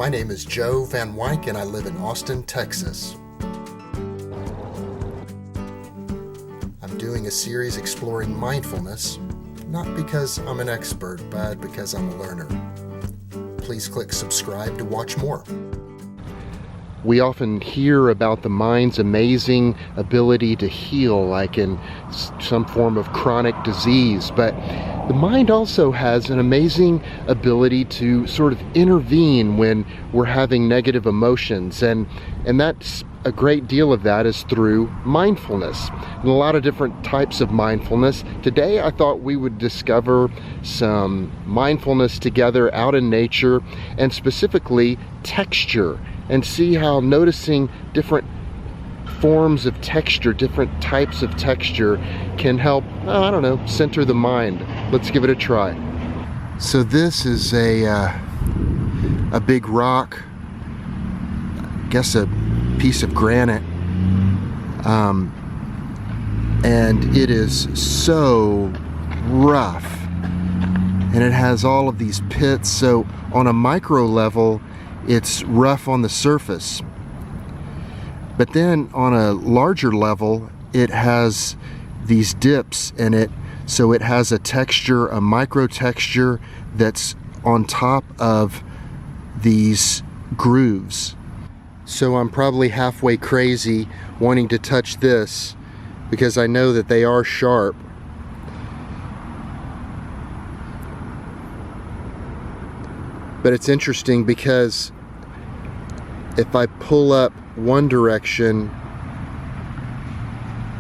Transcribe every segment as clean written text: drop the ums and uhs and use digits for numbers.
My name is Joe Van Wyk and I live in Austin, Texas. I'm doing a series exploring mindfulness, not because I'm an expert, but because I'm a learner. Please click subscribe to watch more. We often hear about the mind's amazing ability to heal, like in some form of chronic disease, but the mind also has an amazing ability to sort of intervene when we're having negative emotions, and that's a great deal of that is through mindfulness and a lot of different types of mindfulness. Today I thought we would discover some mindfulness together out in nature, and specifically texture, and see how noticing different forms of texture, different types of texture can help, I don't know, center the mind. Let's give it a try. So this is a big rock, I guess a piece of granite, and it is so rough, and it has all of these pits, so on a micro level it's rough on the surface, but then on a larger level it has these dips in it, so it has a texture, a micro texture that's on top of these grooves. So I'm probably halfway crazy wanting to touch this because I know that they are sharp. But it's interesting because if I pull up one direction,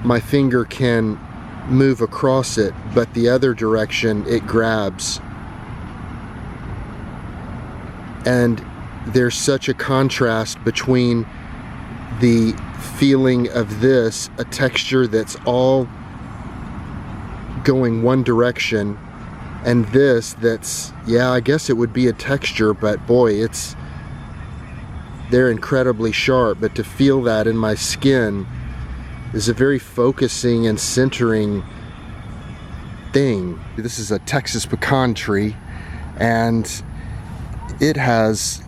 my finger can move across it, but the other direction it grabs. And there's such a contrast between the feeling of this, a texture that's all going one direction, and this that's, yeah, I guess it would be a texture, but boy, they're incredibly sharp. But to feel that in my skin is a very focusing and centering thing. This is a Texas pecan tree, and it has,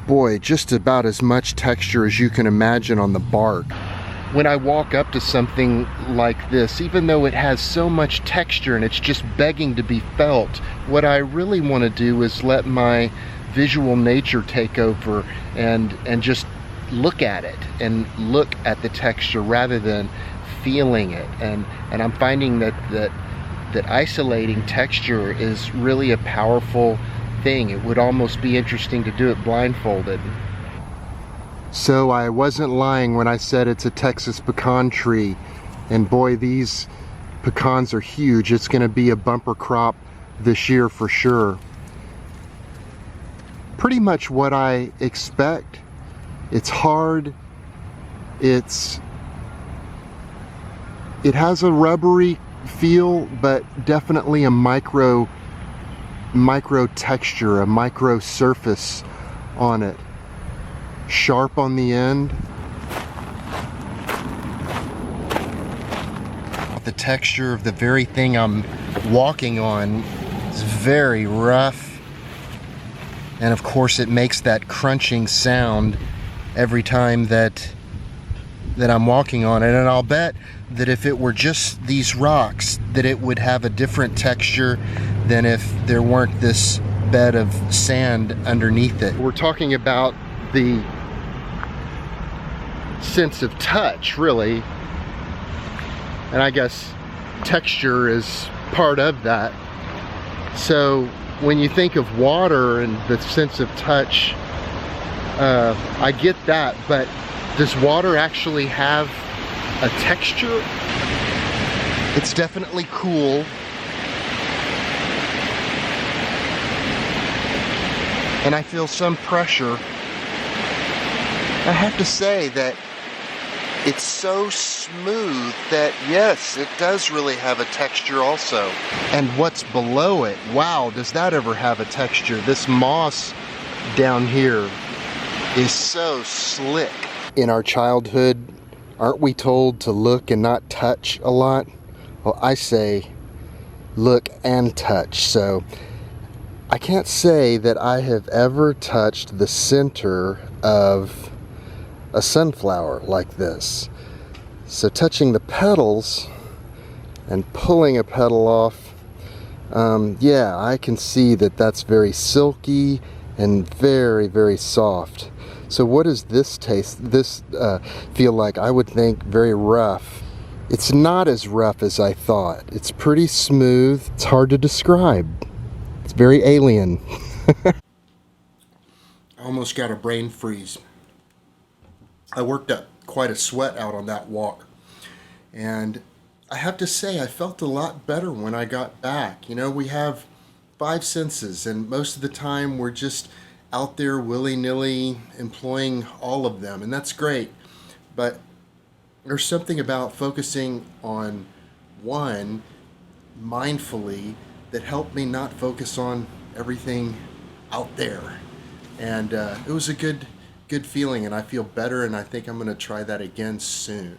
boy, just about as much texture as you can imagine on the bark. When I walk up to something like this, even though it has so much texture and it's just begging to be felt, what I really want to do is let my visual nature take over and just look at it and look at the texture rather than feeling it. And I'm finding that isolating texture is really a powerful thing. It would almost be interesting to do it blindfolded. So I wasn't lying when I said it's a Texas pecan tree, and boy, these pecans are huge. It's going to be a bumper crop this year for sure. Pretty much what I expect. It's hard. It has a rubbery feel, but definitely a micro texture, a micro surface on it. Sharp on the end. The texture of the very thing I'm walking on is very rough, and of course it makes that crunching sound every time that I'm walking on it. And I'll bet that if it were just these rocks, that it would have a different texture than if there weren't this bed of sand underneath it. We're talking about the sense of touch, really, and I guess texture is part of that. So when you think of water and the sense of touch, I get that, but does water actually have a texture? It's definitely cool, and I feel some pressure. I have to say that it's so smooth that, yes, it does really have a texture also. And what's below it, wow, does that ever have a texture? This moss down here is so slick. In our childhood, aren't we told to look and not touch a lot? Well, I say look and touch. So I can't say that I have ever touched the center of a sunflower like this. So touching the petals and pulling a petal off, yeah, I can see that that's very silky and very, very soft. So what does this feel like? I would think very rough. It's not as rough as I thought. It's pretty smooth. It's hard to describe. It's very alien. I almost got a brain freeze. I worked up quite a sweat out on that walk. And I have to say, I felt a lot better when I got back. You know, we have 5 senses, and most of the time we're just out there willy-nilly employing all of them, and that's great. But there's something about focusing on one mindfully that helped me not focus on everything out there. And it was a good feeling, and I feel better, and I think I'm going to try that again soon.